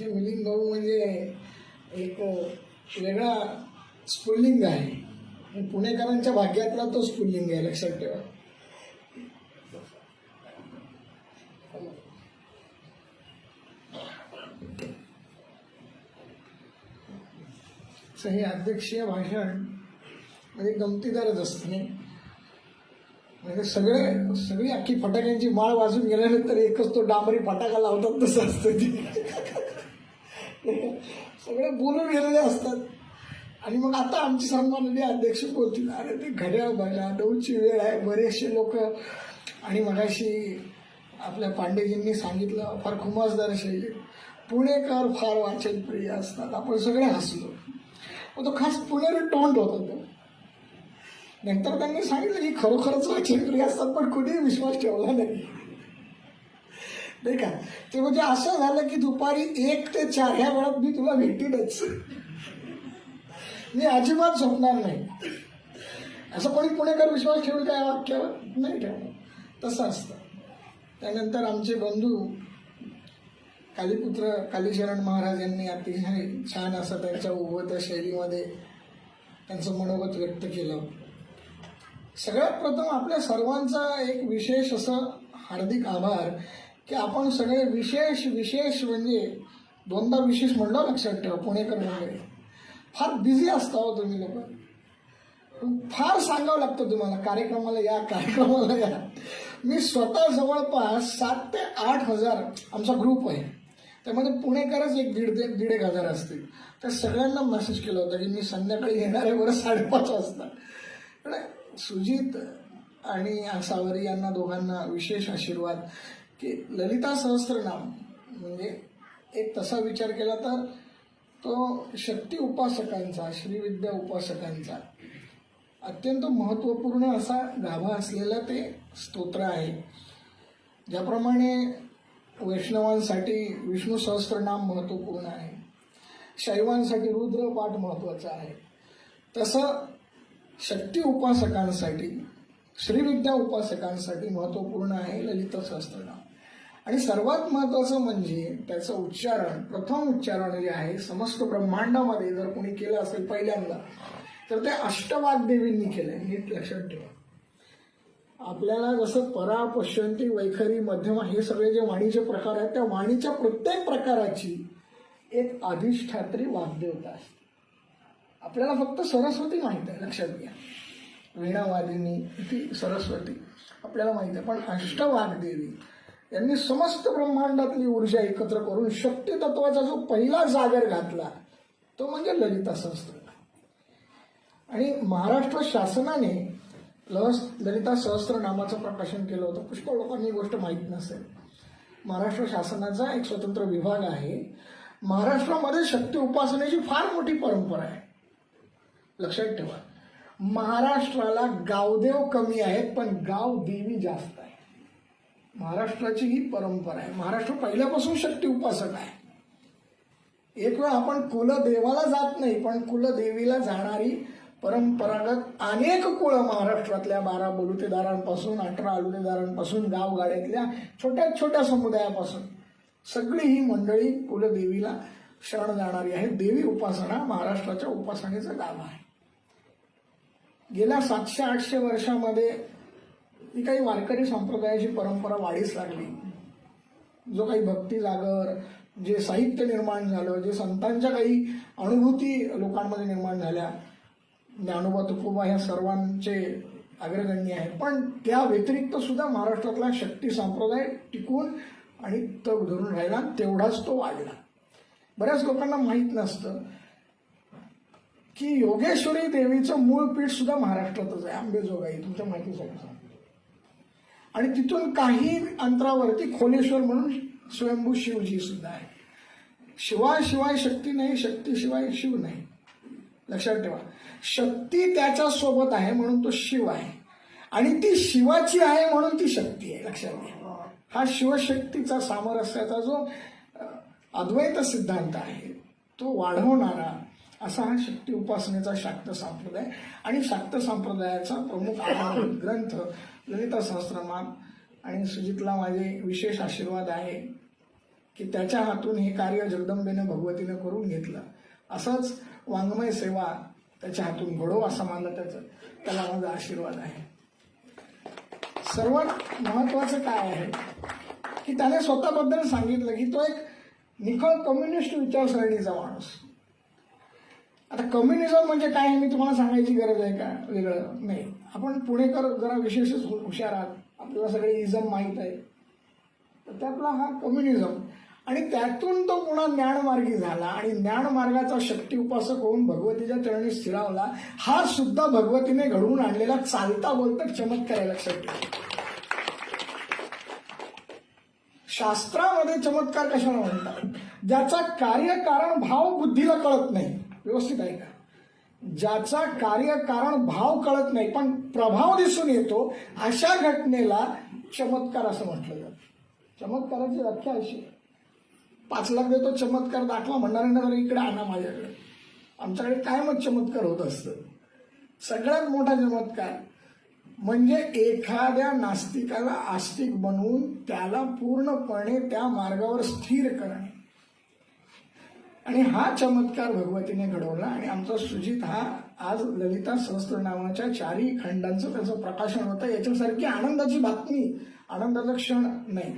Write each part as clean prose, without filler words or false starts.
आमचे मिलिंद भाऊ म्हणजे एक वेगळा स्फुल्लिंग आहे. पुणेकरांच्या भाग्यातला तो स्फुल्लिंग आहे, लक्षात ठेवा. हे अध्यक्षीय भाषण म्हणजे गमतीदारच असते. म्हणजे सगळी अख्खी फटाक्यांची माळ वाजून गेल्यानंतर एकच तो डांबरी फटाका लावतात तसं असतं ते. सगळे बोलून गेलेले असतात. आणि मग आता आमची सन्माननीय अध्यक्ष बोलतील, अरे ते घड्याळ बघा, 9ची वेळ आहे. बरेचसे लोक आणि मगाशी आपल्या पांडेजींनी सांगितलं फार खुमासदार शैली, पुणेकर फार वाचनप्रिय असतात. आपण सगळे हसलो. मग तो खास पुणेरी टोंड होता तो. नंतर त्यांनी सांगितलं की खरोखरच वाचनप्रिय असतात, पण कुणीही विश्वास ठेवला नाही का. ते म्हणजे असं झालं की दुपारी 1 ते 4 ह्या वेळात मी तुला भेटीनच, मी अजिबात झोपणार नाही. असं कोणी पुणेकर विश्वास ठेवून काय वाक्यावर नाही ठेवणार, तसं असतं. त्यानंतर आमचे बंधू कालीपुत्र कालीशरण महाराज यांनी अतिशय छान असं त्यांच्या उभत शैलीमध्ये त्यांचं मनोगत व्यक्त केलं. सगळ्यात प्रथम आपल्या सर्वांचा एक विशेष असं हार्दिक आभार की आपण सगळे विशेष म्हणजे 2दा विशेष म्हणलं, लक्षात ठेवा. पुणेकर वगैरे फार बिझी असता हो तुम्ही लोक. फार सांगावं लागतं तुम्हाला, कार्यक्रमाला या. मी स्वतः जवळपास 7 ते 8 हजार आमचा ग्रुप आहे. त्यामध्ये पुणेकरच 1,500 हजार असतील. त्या सगळ्यांना मेसेज केला होता की मी संध्याकाळी येणार आहे बरं 5:30 वाजता. पण सुजित आणि सावरी यांना दोघांना विशेष आशीर्वाद की ललिता सहस्त्रनाम म्हणजे एक तसा विचार केला तर तो शक्ती उपासकांचा, श्रीविद्या उपासकांचा अत्यंत महत्त्वपूर्ण असा गाभा असलेला ते स्तोत्र आहे. ज्याप्रमाणे वैष्णवांसाठी विष्णू सहस्त्रनाम महत्त्वपूर्ण आहे, शैवांसाठी रुद्रपाठ महत्त्वाचा आहे, तसं शक्ती उपासकांसाठी, श्रीविद्या उपासकांसाठी महत्त्वपूर्ण आहे ललिता सहस्त्रनाम. आणि सर्वात महत्त्वाचं म्हणजे त्याचं उच्चारण, प्रथम उच्चारण जे आहे समस्त ब्रह्मांडामध्ये जर कोणी केलं असेल पहिल्यांदा तर ते अष्टवाग्देवींनी केलंय. नीट लक्षात ठेवा. आपल्याला जसं परा, पश्यंती, वैखरी, मध्यमा हे सगळे जे वाणीचे प्रकार आहेत, त्या वाणीच्या प्रत्येक प्रकाराची एक अधिष्ठात्री वाग्देवता असते. आपल्याला फक्त सरस्वती माहीत आहे, लक्षात घ्या. वीणावादिनी ती सरस्वती आपल्याला माहीत आहे, पण अष्टवाग्देवी यांनी समस्त ब्रह्मांडातली ऊर्जा एकत्र करून शक्ती तत्वाचा जो पहिला जागर घातला तो म्हणजे ललिता सहस्त्रनाम. आणि महाराष्ट्र शासनाने ललिता सहस्त्रनामाचं प्रकाशन केलं होतं. पुष्कळ लोकांनी ही गोष्ट माहीत नसेल. महाराष्ट्र शासनाचा एक स्वतंत्र विभाग आहे. महाराष्ट्रामध्ये शक्ती उपासनेची फार मोठी परंपरा आहे, लक्षात ठेवा. महाराष्ट्राला गावदेव कमी आहेत पण गावदेवी जास्त आहे. महाराष्ट्राची ही परंपरा आहे. महाराष्ट्र पहिल्यापासून शक्ती उपासक आहे. एक वेळ आपण कुलदेवाला जात नाही पण कुलदेवीला जाणारी परंपरागत अनेक कुळं महाराष्ट्रातल्या 12 बलुतेदारांपासून 18 आलुतेदारांपासून गावगाड्यातल्या छोट्या छोट्या समुदायापासून सगळी ही मंडळी कुलदेवीला शरण जाणारी आहे. देवी उपासना महाराष्ट्राच्या उपासनेचं गाव आहे. गेल्या 700-800 वर्षामध्ये ही काही वारकरी संप्रदायाची परंपरा वाढीस लागली. जो काही भक्ती जागर, जे साहित्य निर्माण झालं, जे संतांच्या काही अनुभूती लोकांमध्ये निर्माण झाल्या, ज्ञानोबा तुकोबा ह्या सर्वांचे अग्रगण्य आहे. पण त्या व्यतिरिक्त सुद्धा महाराष्ट्रातला शक्ती संप्रदाय टिकून आणि तग धरून राहिला, तेवढाच तो वाढला. बऱ्याच लोकांना माहीत नसतं की योगेश्वरी देवीचं मूळ पीठ सुद्धा महाराष्ट्रातच आहे, आंबेजोगाई, तुमच्या माहितीसाठी सांगतो. आणि तिथून काही अंतरावरती खोलेश्वर म्हणून स्वयंभू शिवजी सुद्धा आहे. शिवाशिवाय शक्ती नाही, शक्तीशिवाय शिव नाही, लक्षात ठेवा. शक्ती त्याच्या सोबत आहे म्हणून तो शिव आहे आणि ती शिवाची आहे म्हणून ती शक्ती आहे, लक्षात घ्या. हा शिवशक्तीचा सामरस्याचा जो अद्वैत सिद्धांत आहे तो वाढवणारा असा हा शक्ती उपासनेचा शाक्त संप्रदाय. आणि शाक्त संप्रदायाचा प्रमुख आधारभूत ग्रंथ ललिता सहस्त्रनाम. आणि सुजितला माझे विशेष आशीर्वाद आहे की त्याच्या हातून हे कार्य जगदंबेनं भगवतीनं करून घेतलं. असंच वाङ्मय सेवा त्याच्या हातून घडो असं मानलं त्याला माझा आशीर्वाद आहे. सर्वात महत्वाचं काय आहे की त्याने स्वतःबद्दल सांगितलं की तो एक निखळ कम्युनिस्ट विचारसरणीचा माणूस. आता कम्युनिझम म्हणजे काय हे मी तुम्हाला सांगायची गरज आहे का? वेगळं नाही. आपण पुणेकर जरा विशेषच हुशार आहात, आपल्याला सगळे इझम माहीत आहे. तर त्यातला हा कम्युनिझम, आणि त्यातून तो पुन्हा ज्ञानमार्गी झाला आणि ज्ञानमार्गाचा शक्ती उपासक होऊन भगवतीच्या चरणी स्थिरावला. हा सुद्धा भगवतीने घडवून आणलेला चालता बोलता चमत्कार आहे, लक्षात ठेवा. शास्त्रामध्ये चमत्कार कशाला म्हणतात? ज्याचा कार्यकारण भाव बुद्धीला कळत नाही. व्यवस्थित आहे का? ज्याचा कार्यकारण भाव कळत नाही पण प्रभाव दिसून येतो, अशा घटनेला चमत्कार असं म्हटलं जातं. चमत्काराची व्याख्या अशी: 5 लाख देतो, चमत्कार दाखवा म्हणणाऱ्यांना जर इकडे आणा माझ्याकडे. आमच्याकडे कायमच चमत्कार होत असतं. सगळ्यात मोठा चमत्कार म्हणजे एखाद्या नास्तिकाला आस्तिक बनवून त्याला पूर्णपणे त्या मार्गावर स्थिर करणे. आणि हा चमत्कार भगवतीने घडवला. आणि आमचा सुजित हा आज ललिता सहस्त्र नावाच्या 4 खंडांचं त्याचं प्रकाशन होतं. याच्यासारखी आनंदाची बातमी, आनंदाचा क्षण नाही.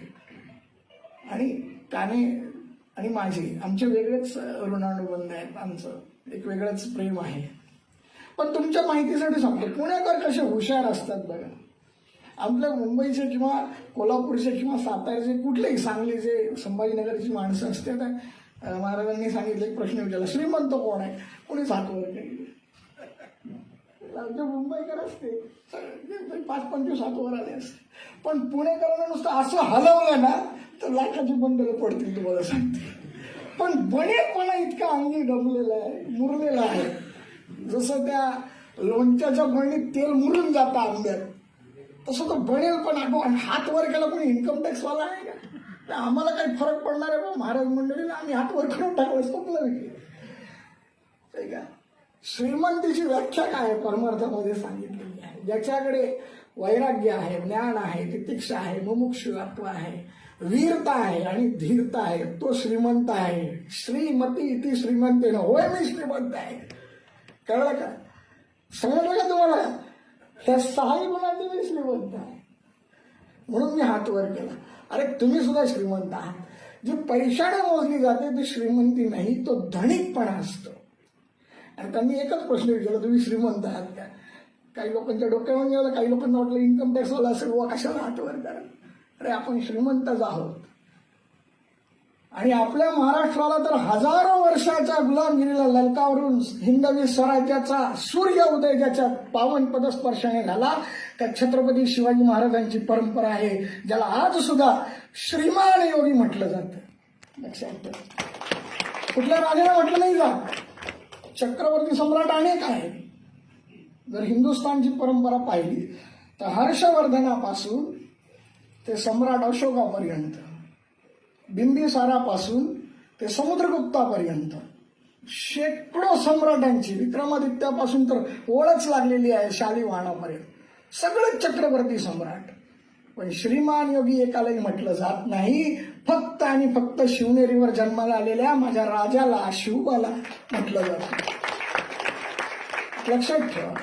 आणि त्याने आणि माझे आमचे वेगळेच ऋणानुबंध आहेत, आमचं एक वेगळंच प्रेम आहे. पण तुमच्या माहितीसाठी सांगतो, पुणेकर कसे हुशार असतात बघा. आपल्या मुंबईचे किंवा कोल्हापूरचे किंवा सातारचे कुठलेही, सांगलीचे, संभाजीनगरची माणसं असतात. महाराजांनी सांगितलं, एक प्रश्न विचारला, श्रीमंत कोण आहे? कोणीच हात वर केली. आमच्या मुंबईकर असते 5-25 हात वर आले असते. पण पुणेकरांना नुसतं असं हलवलं ना तर लाखाची बंडलं पडतील, तुम्हाला सांगते. पण बनेपणा इतका अंगी डबलेला आहे, मुरलेला आहे. जसं त्या लोणच्याच्या बरणीत तेल मुरून जातं आंब्यात, तसं तो बनेल. पण आपण हात वर केला, कोणी इन्कम टॅक्स वाला आहे का? आम्हाला काही फरक पडणार आहे बा महाराज मंडळीला, आम्ही हात वर करून टाकलं, संपलं का? श्रीमंतीची व्याख्या काय आहे परमार्थामध्ये सांगितलेली आहे. ज्याच्याकडे वैराग्य आहे, ज्ञान आहे, तितिक्षा आहे, मुमुक्षुत्व आहे, वीरता आहे आणि धीरता आहे, तो श्रीमंत आहे. श्रीमती इति श्रीमंतेन, होय मी श्रीमंत आहे. कळलं का? समजलं का तुम्हाला? ह्या 6 गुणांनी मी श्रीमंत आहे, म्हणून मी हात वर केला. अरे तुम्ही सुद्धा श्रीमंत आहात. जी पैशाने मोजली जाते ती श्रीमंती नाही, तो धनिकपणा असतो. आणि त्यांनी एकच प्रश्न विचारला, तुम्ही श्रीमंत आहात का? काही लोकांच्या डोक्यावर गेलं, काही लोकांना वाटलं इन्कम टॅक्सवाला असेल, व कशाला हात वर करा. अरे आपण श्रीमंतच आहोत. आणि आपल्या महाराष्ट्राला तर हजारो वर्षाच्या गुलामगिरीला ललकावरून हिंदवी स्वराज्याचा सूर्य उदय ज्याच्या पावन पदस्पर्शाने झाला, त्या छत्रपती शिवाजी महाराजांची परंपरा आहे, ज्याला आज सुद्धा श्रीमान योगी म्हटलं जातं. लक्षात ठेवा. कुठल्या राजाला म्हटलं नाही जात. चक्रवर्ती सम्राट अनेक आहे. जर हिंदुस्थानची परंपरा पाहिली तर हर्षवर्धनापासून ते सम्राट अशोकापर्यंत, बिंबिसारापासून ते समुद्रगुप्तापर्यंत शेकडो सम्राटांची, विक्रमादित्यापासून तर ओळख लागलेली आहे शालिवाहनापर्यंत, सगळे चक्रवर्ती सम्राट. पण श्रीमान योगी एकालाही म्हटलं जात नाही. फक्त आणि फक्त शिवनेरीवर जन्माला आलेल्या माझ्या राजाला, शिवबाला म्हटलं जातं. लक्षात ठेवा,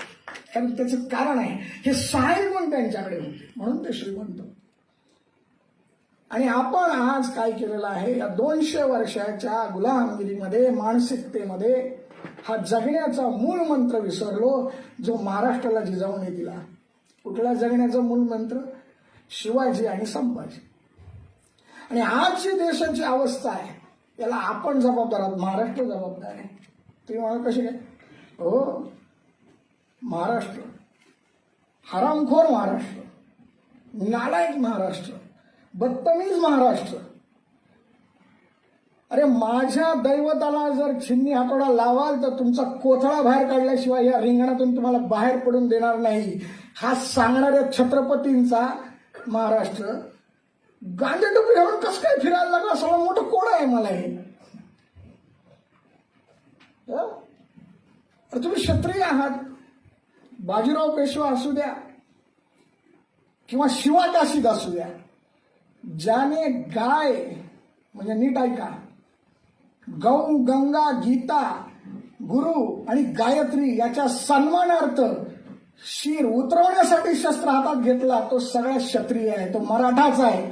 कारण त्याचं कारण आहे, हे 6 गुण त्यांच्याकडे होते म्हणून ते श्रीमंत. आणि आपण आज काय केलेलं आहे, या 200 वर्षाच्या गुलामगिरीमध्ये, मानसिकतेमध्ये हा जगण्याचा मूळ मंत्र विसरलो, जो महाराष्ट्राला जिजाऊने दिला. कुठला जगण्याचा मूळ मंत्र? शिवाजी आणि संभाजी. आणि आज जी देशाची अवस्था आहे याला आपण जबाबदार आहोत, महाराष्ट्र जबाबदार आहे. तुम्ही म्हणा कशी काय? हो, महाराष्ट्र, हरामखोर महाराष्ट्र, नालायक महाराष्ट्र, बदतमीज महाराष्ट्र. अरे माझ्या दैवताला जर छिन्नी हातोडा लावाल तर तुमचा कोथळा बाहेर काढल्याशिवाय या रिंगणातून तुम्हाला बाहेर पडून देणार नाही. हा सांगणाऱ्या छत्रपतींचा महाराष्ट्र गांजा टोपी घालून कसं काय फिरायला लागला? सगळं मोठं कोड आहे मला हे. तुम्ही क्षत्रिय आहात. बाजीराव पेशवा असू द्या किंवा शिवा काशीद असू द्या, ज्याने गाय म्हणजे नीट ऐका, गौ, गंगा, गीता, गुरु आणि गायत्री याच्या सन्मानार्थ शीर उतरवण्यासाठी शस्त्र हातात घेतला तो सगळा क्षत्रिय आहे, तो मराठाच आहे.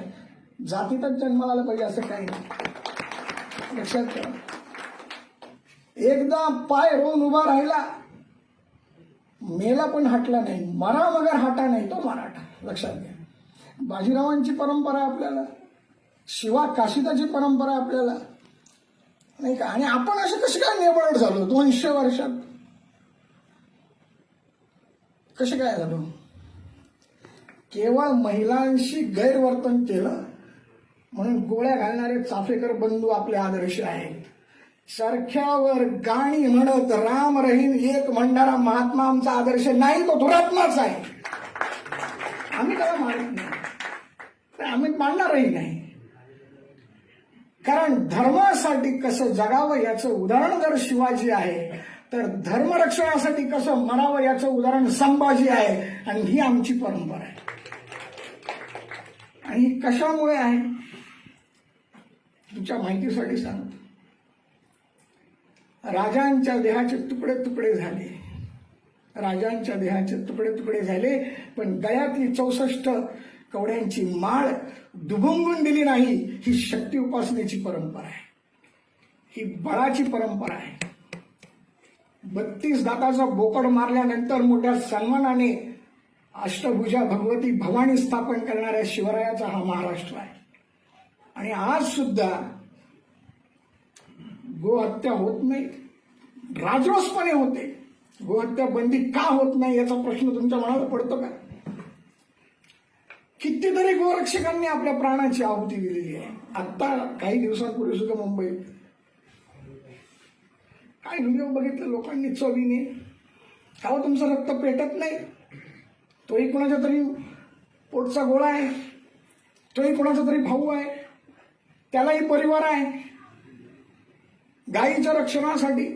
जातीतच जन्माला आलं पाहिजे असं काही नाही, लक्षात ठेवा. एकदा पाय रोवून उभा राहिला, मेला पण हटला नाही, मरा मगर हटा नाही, तो मराठा. लक्षात घ्या. बाजीरावांची परंपरा आहे आपल्याला, शिवा काशिदाची परंपरा आहे आपल्याला, नाही का. आणि आपण असे कसे काय निवड झालो 200 वर्षात, कसे काय झालो? केवळ महिलांशी गैरवर्तन केलं म्हणून गोळ्या घालणारे चाफेकर बंधू आपले आदर्श आहेत. चरख्यावर गाणी म्हणत राम रहीम एक म्हणणारा महात्मा आमचा आदर्श नाही, तो दुरात्माच आहे. आम्ही त्याला मानत नाही, आम्ही मानणारही नाही. कारण धर्मासाठी कसं जगावं याचं उदाहरण जर शिवाजी आहे, तर धर्मरक्षणासाठी कसं मरावं याचं उदाहरण संभाजी आहे. आणि ही आमची परंपरा आहे. आणि ही कशामुळे आहे तुमच्या माहितीसाठी सांगतो. राजांच्या देहाचे तुकडे तुकडे झाले, राजांच्या देहाचे तुकडे तुकडे झाले, पण गळ्यातली 64 कवड्यांची माळ दुभंगून दिली नाही. ही शक्ती उपासनेची परंपरा आहे, ही बळाची परंपरा आहे. 32 दाताचा बोकड मारल्यानंतर मोठ्या सन्मानाने अष्टभुजा भगवती भवानी स्थापन करणाऱ्या शिवरायाचा हा महाराष्ट्र आहे. आणि आज सुद्धा गोहत्या होत नाही, राजरोसपणे होते. गोहत्या बंदी का होत नाही याचा प्रश्न तुमच्या मनाला पडतो का? कितीतरी गोरक्षकांनी आपल्या प्राणाची आहुती दिलेली आहे. आता काही दिवसांपूर्वी सुद्धा मुंबईत काय व्हिडिओ बघितलं लोकांनी चवीने, का तुमचं रक्त पेटत नाही? तोही कोणाच्या तरी पोटचा गोळा आहे, तोही कोणाचा तरी भाऊ आहे, त्यालाही परिवार आहे. गायीच्या रक्षणासाठी,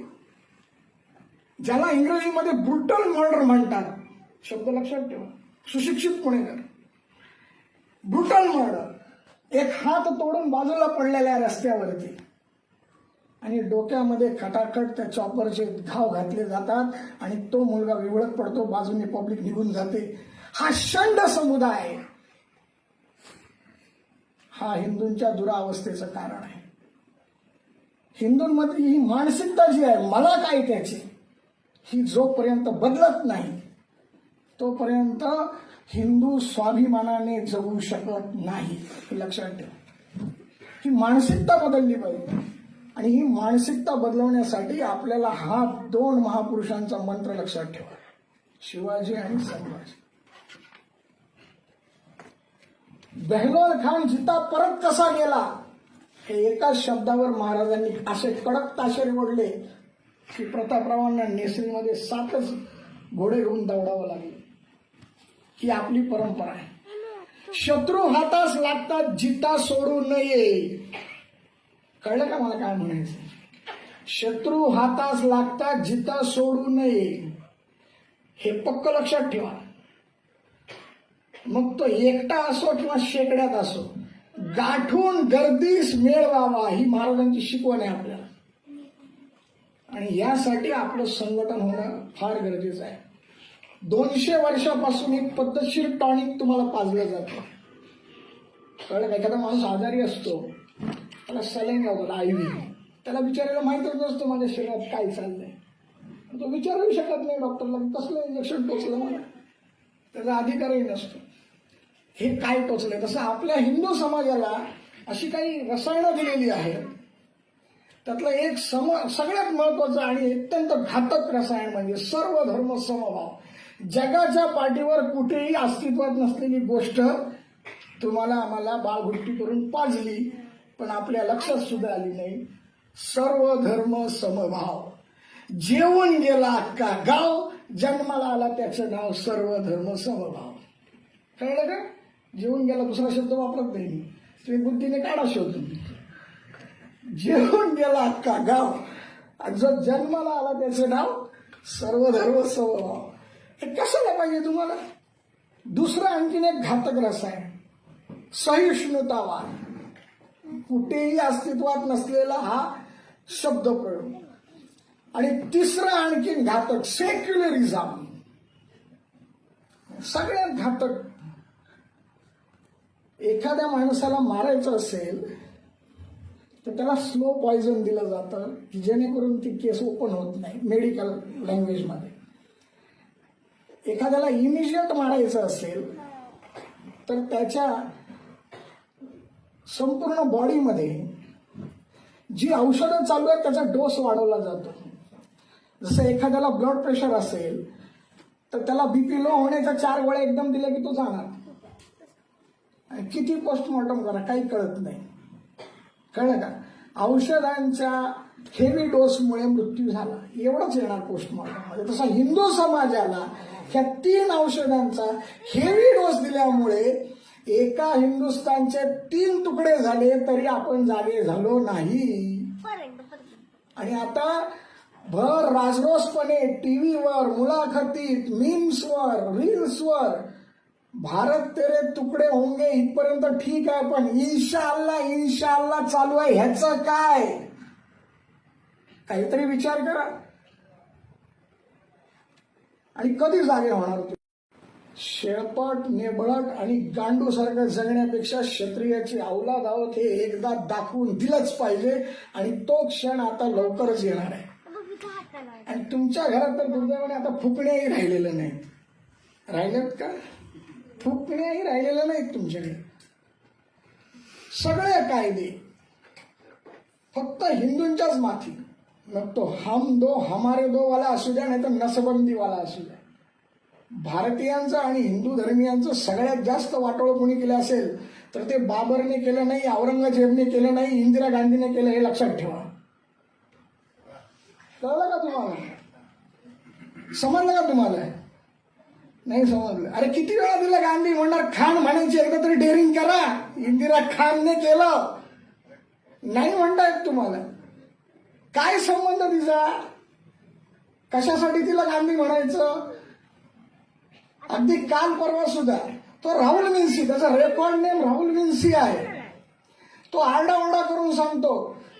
ज्याला इंग्रजीमध्ये ब्रुटल मर्डर म्हणतात, शब्द लक्षात ठेवा, सुशिक्षित पुणेकर, ब्रुटल मर्डर. एक हात तोडून बाजूला पडलेल्या रस्त्यावरती आणि डोक्यामध्ये खटाखट त्या चॉपरचे घाव घातले जातात आणि तो मुलगा विवळत पडतो, बाजूने पब्लिक निघून जाते. हा षंड समुदाय, हा हिंदूंच्या दुरावस्थेचं कारण आहे. हिंदूंमध्ये ही मानसिकता जी आहे, मला काय त्याची, ही जोपर्यंत बदलत नाही तोपर्यंत हिंदू स्वाभिमानाने जगू शकत नाही. हे लक्षात ठेवा. ही मानसिकता बदलली पाहिजे. आणि ही मानसिकता बदलवण्यासाठी आपल्याला हा 2 महापुरुषांचा मंत्र लक्षात ठेवा, शिवाजी आणि संभाजी. बेहलोल खान जिता परत कसा गेला, हे एकाच शब्दावर महाराजांनी असे कडक ताशेरे ओढले की प्रतापरावांना नेसरीमध्ये 7च घोडे घेऊन दौडावं लागले. ही आपली परंपरा आहे. शत्रू हातास लागतात जिता सोडू नये. कळलं का मला काय म्हणायचं? शत्रू हातास लागतात जिता सोडू नये, हे पक्क लक्षात ठेवा. मग तो एकटा असो किंवा शेकड्यात असो, गाठून गर्दीस मेळ व्हावा, ही महाराजांची शिकवण आहे आपल्याला. आणि यासाठी आपलं संघटन होणं फार गरजेचं आहे. 200 वर्षापासून एक पद्धतशीर टॉनिक तुम्हाला पाजलं जातं. कळलं का? एखादा माणूस आजारी असतो, त्याला सलाईन लावतात, आयव्ही. त्याला विचारायला माहीतच नसतं माझ्या शरीरात काय चाललंय. तो विचारू शकत नाही डॉक्टरला, कसलं इंजेक्शन टोचलं मला, त्याचा अधिकारही नसतो. हे काय टोचलंय? तसं आपल्या हिंदू समाजाला अशी काही रसायनं दिलेली आहेत. त्यातलं एक सगळ्यात महत्वाचं आणि अत्यंत घातक रसायन म्हणजे सर्व धर्म समभाव. जगाच्या पाठीवर कुठेही अस्तित्वात नसलेली गोष्ट तुम्हाला आम्हाला बाळगुट्टी करून पाजली, पण आपल्या लक्षात सुद्धा आली नाही. सर्व धर्म समभाव. जेवून गेला अख्खा गाव, जन्माला आला त्याचं नाव सर्व धर्म समभाव. कळलं का? जेवून गेला दुसरा शब्द वापरत नाही मी, तुम्ही बुद्धीने काढा शोधून. जेवून गेला अख्खा गाव, जो जन्माला आला त्याचं नाव सर्व धर्म समभाव. हे कशाला पाहिजे तुम्हाला? दुसरं आणखीन एक घातक रसायन, सहिष्णुतावाद. कुठेही अस्तित्वात नसलेला हा शब्दप्रयोग. आणि तिसरं आणखीन घातक, सेक्युलरिझम. सगळ्यात घातक. एखाद्या माणसाला मारायचं असेल तर त्याला स्लो पॉइझन दिलं जातं की जेणेकरून ती केस ओपन होत नाही मेडिकल लँग्वेजमध्ये. एखाद्याला इमिजिएट मारायचं असेल तर त्याच्या संपूर्ण बॉडीमध्ये जी औषधं चालू आहेत त्याचा डोस वाढवला जातो. जसं एखाद्याला ब्लड प्रेशर असेल तर त्याला बीपी लो होण्याच्या 4 गोळ्या एकदम दिल्या की तो जाणार. आणि किती पोस्टमॉर्टम करा काही कळत नाही. कळलं का? औषधांच्या हेवी डोसमुळे मृत्यू झाला एवढंच येणार पोस्टमॉर्टममध्ये. तसा हिंदू समाजाला ह्या 3 औषधांचा हेवी डोस दिल्यामुळे एका हिंदुस्थानचे 3 तुकडे झाले तरी आपण जागे झालो नाही. आणि आता भर राजरोसपणे टीव्हीवर, मुलाखतीत, मीम्सवर, रील्सवर भारत तेरे तुकडे होंगे इथपर्यंत ठीक आहे, पण इन्शाअल्लाह चालू आहे. ह्याचं काय? काहीतरी विचार करा. आणि कधी जागे होणार तुम्ही? शेळपट, नेबळट आणि गांडू सारखं जगण्यापेक्षा क्षत्रियाची औलाद आहोत हे एकदा दाखवून दिलंच पाहिजे. आणि तो क्षण आता लवकरच येणार आहे. आणि तुमच्या घरात तर दुर्दैवाने आता फुकण्याही राहिलेलं नाही. राहिलेत का? फुकण्याही राहिलेलं नाहीत तुमच्याकडे. सगळे कायदे फक्त हिंदूंच्याच माथी. मग तो हम दो हमारे दो वाला असू द्या नाही तर नसबंदी वाला असू द्या. भारतीयांचं आणि हिंदू धर्मियांचं सगळ्यात जास्त वाटोळं कोणी केलं असेल तर ते बाबरने केलं नाही, औरंगजेबने केलं नाही, इंदिरा गांधीने केलं. हे लक्षात ठेवा. कळलं का तुम्हाला? समजलं का तुम्हाला? नाही समजलं. अरे किती वेळा दिला गांधी म्हणणार खान म्हणायची, एकदा तरी डेअरिंग करा. इंदिरा खानने केलं नाही म्हणतायत तुम्हाला. काय संबंध तिचा? कशासाठी तिला गांधी म्हणायचं? अगदी काल परवा सुद्धा तो राहुल विन्सी, त्याचा रेकॉर्ड नेम राहुल विन्सी आहे, तो आरडाओरडा करून सांगतो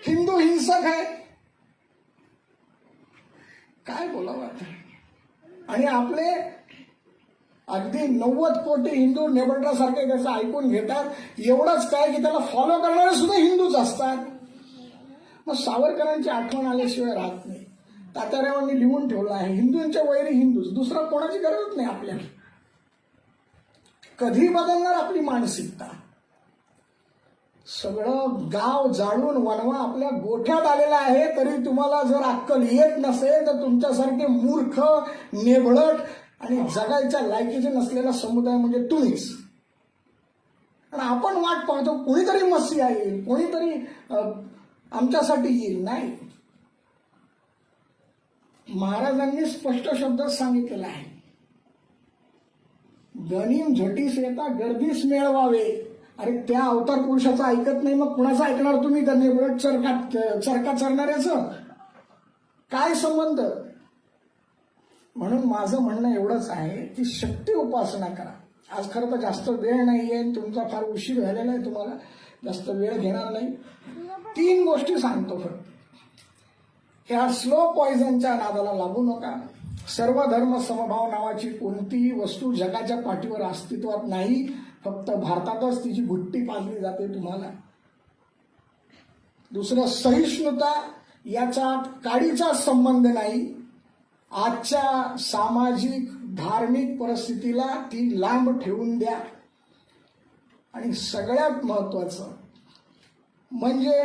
हिंदू हिंसक आहे. काय बोलावं? आणि आपले अगदी 90 कोटी हिंदू नेबळटासारखे त्याचं ऐकून घेतात. एवढंच काय की त्याला फॉलो करणारे सुद्धा हिंदूच असतात. मग सावरकरांची आठवण आल्याशिवाय राहत नाही. तात्यारावांनी लिहून ठेवलं आहे हिंदूंच्या वैरी हिंदूच, दुसरं कोणाची गरजच नाही आपल्याला. कधी बदलणार आपली मानसिकता? सगळं गाव जाळून वनवा आपल्या गोठ्यात आलेला आहे. तरी तुम्हाला जर अक्कल येत नसेल तर तुमच्यासारखे मूर्ख, नेभळट आणि जगायच्या लायकीचे नसलेला समुदाय म्हणजे तुम्हीच. आणि आपण वाट पाहतो कोणीतरी मसीहा येईल, कोणीतरी आमच्यासाठी येईल. नाही, महाराजांनी स्पष्ट शब्दात सांगितलेलं आहे, गणिम झटीस येता गर्दीस मिळवावे. अरे त्या अवतार पुरुषाचं ऐकत नाही मग कुणाचं ऐकणार तुम्ही? त्या नेबळट चरका चरणाऱ्याचं काय संबंध? म्हणून माझं म्हणणं एवढंच आहे की शक्ती उपासना करा. आज खरं तर जास्त वेळ नाहीये, तुमचा फार उशीर झालेला आहे, तुम्हाला जास्त वेळ घेणार नाही. 3 गोष्टी सांगतो फक्त. ह्या स्लो पॉइझनच्या नादाला लागू नका. सर्व धर्म समभाव नावाची कोणतीही वस्तू जगाच्या पाठीवर अस्तित्वात नाही. फक्त भारतातच तिची बुट्टी पाजली जाते तुम्हाला. दुसरं, सहिष्णुता याचा काडीचा संबंध नाही. आजच्या सामाजिक धार्मिक परिस्थितीला ती लांब ठेवून द्या. आणि सगळ्यात महत्वाचं म्हणजे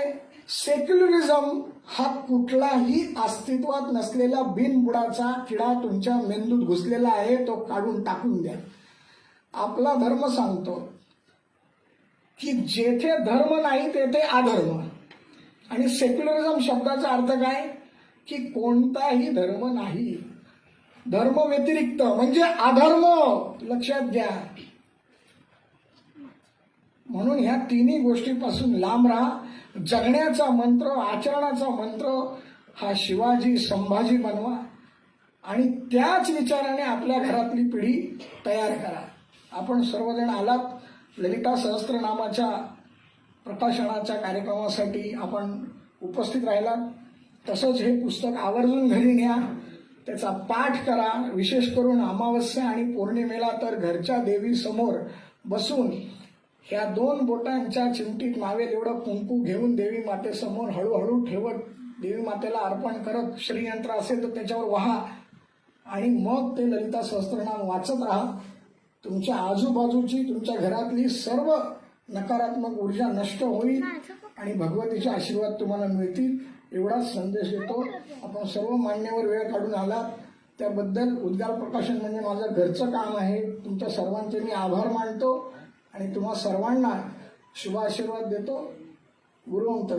सेक्युलरिझम हा कुठलाही अस्तित्वात नसलेला बिनबुडाचा किडा तुमच्या मेंदूत घुसलेला आहे, तो काढून टाकून द्या. आपला धर्म सांगतो की जेथे धर्म नाही तेथे अधर्म. आणि सेक्युलरिझम शब्दाचा अर्थ काय? की कोणताही धर्म नाही. धर्म व्यतिरिक्त म्हणजे अधर्म. लक्षात घ्या. म्हणून ह्या 3 गोष्टीपासून लांब राहा. जगण्याचा मंत्र, आचरणाचा मंत्र हा शिवाजी संभाजी बनवा आणि त्याच विचाराने आपल्या घरातली पिढी तयार करा. आपण सर्वजण आलात ललिता सहस्त्रनामाच्या प्रकाशनाच्या कार्यक्रमासाठी आपण उपस्थित राहिलात. तसंच हे पुस्तक आवर्जून घरी न्या, त्याचा पाठ करा. विशेष करून अमावस्या आणि पौर्णिमेला तर घरच्या देवीसमोर बसून ह्या 2 बोटांच्या चिमटीत मावेल एवढं कुंकू घेऊन देवी मातेसमोर हळूहळू ठेवत देवी मातेला अर्पण करत श्रीयंत्र असेल तर त्याच्यावर वहा आणि मग ते ललिता सहस्त्रनाम वाचत राहा. तुमच्या आजूबाजूची तुमच्या घरातली सर्व नकारात्मक ऊर्जा नष्ट होईल आणि भगवतीचे आशीर्वाद तुम्हाला मिळतील एवढाच संदेश देतो. आपण सर्व मान्यवर वेळ काढून आलात त्याबद्दल उद्गार प्रकाशन म्हणजे माझं घरचं काम आहे. तुमच्या सर्वांचे मी आभार मानतो आणि तुम्हा सर्वांना शुभ आशीर्वाद देतो. गुरु अंतर